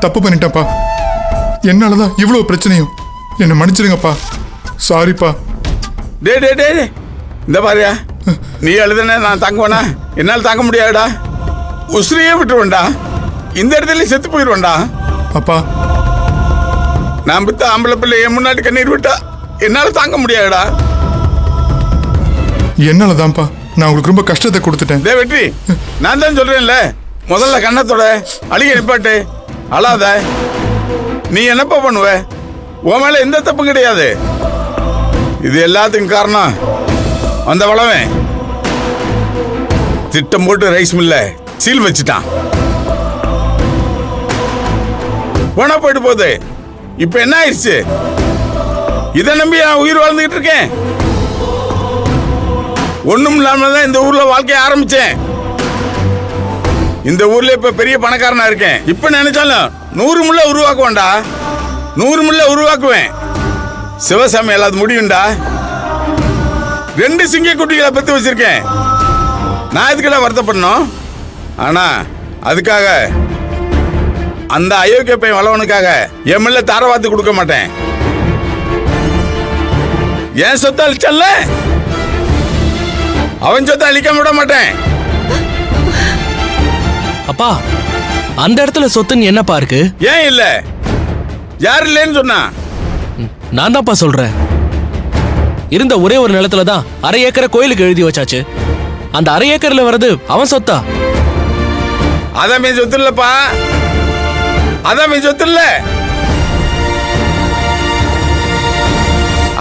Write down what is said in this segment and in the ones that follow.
தப்பு பண்ணிட்டேன்ப்பா. என்னாலதான் இவ்வளவு பிரச்சனையும். என்னை மன்னிச்சிடுங்கப்பா. சாரிப்பா. டே டே டே இந்த பாரியா, நீ எழுதுன நான் தாங்குவேனா? என்னால் தாங்க முடியாதுடா. உசிரியே விட்டுருவேன்டா. இந்த இடத்துல செத்து போயிடுவேன்டா. அப்பா, நான் பித்த ஆம்பளை பிள்ளை என் முன்னாடி கண்ணீர் விட்டா என்னால தாங்க முடியாதுடா. என்னாலதான்ப்பா நான் உங்களுக்கு ரொம்ப கஷ்டத்தை கொடுத்துட்டேன். டே வெற்றி, நான் தான் சொல்றேன்ல, முதல்ல கண்ணத்தோட அழுக நிப்பாட்டு, அழாத. நீ என்னப்பா பண்ணுவ? உன் மேல எந்த தப்பும் கிடையாது. இது எல்லாத்துக்கும் காரணம் அந்த வளவன் திட்டம் போட்டு ரைஸ் மில்ல சீல் வச்சுட்டான். போனா போயிட்டு போகுது. இப்ப என்ன ஆயிடுச்சு? இதை நம்பி நான் உயிர் வாழ்ந்துகிட்டு இருக்கேன். ஒண்ணும் இல்லாம தான் இந்த ஊர்ல வாழ்க்கைய ஆரம்பிச்சேன். இந்த ஊர்ல இப்ப பெரிய பணக்காரனா இருக்கேன். இப்ப நினைச்சாலும் 100 முள்ள உருவாக்குவேன்டா. 100 முள்ள உருவாக்குவேன். சிவசாமி எல்லாது முடியும்டா. 2 சிங்க குட்டிகளை பெத்து வச்சிருக்கேன். நான் எதுக்கடா வருத்தப்படணும்? ஆனா அதுக்காக அந்த அயோக்கிய பையன் வளவனுக்காக என் மேல தாரவாத்து கொடுக்க மாட்டேன். என் சொத்தை அழிச்சல்ல, அவன் சொத்தை அழிக்க விட மாட்டேன். அப்பா, அந்த இடத்துல சொத்துன்னு என்னப்பா இருக்கு? ஏன் இல்ல? யார் இல்லைன்னு சொன்னா? நான் தான்ப்பா சொல்றேன். இருந்த ஒரே ஒரு நிலத்துல தான் 1/2 ஏக்கரை கோயிலுக்கு எழுதி வச்சாச்சு. அந்த 1/2 ஏக்கர்ல வர்றது அவன் சொத்தா? அதான் மீன் சொத்து இல்லப்பா. அதான் மீன் சொத்து இல்ல.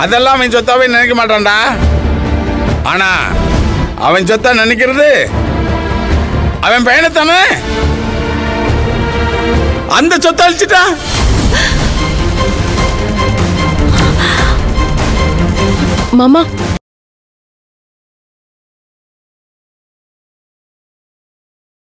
அதெல்லாம் அவன் சொத்தாவே நினைக்க மாட்டான்டா. ஆனா அவன் சொத்தா நினைக்கிறது அவன் பையனைத்தானே. அந்த சொத்தை அழிச்சிட்டா. மாமா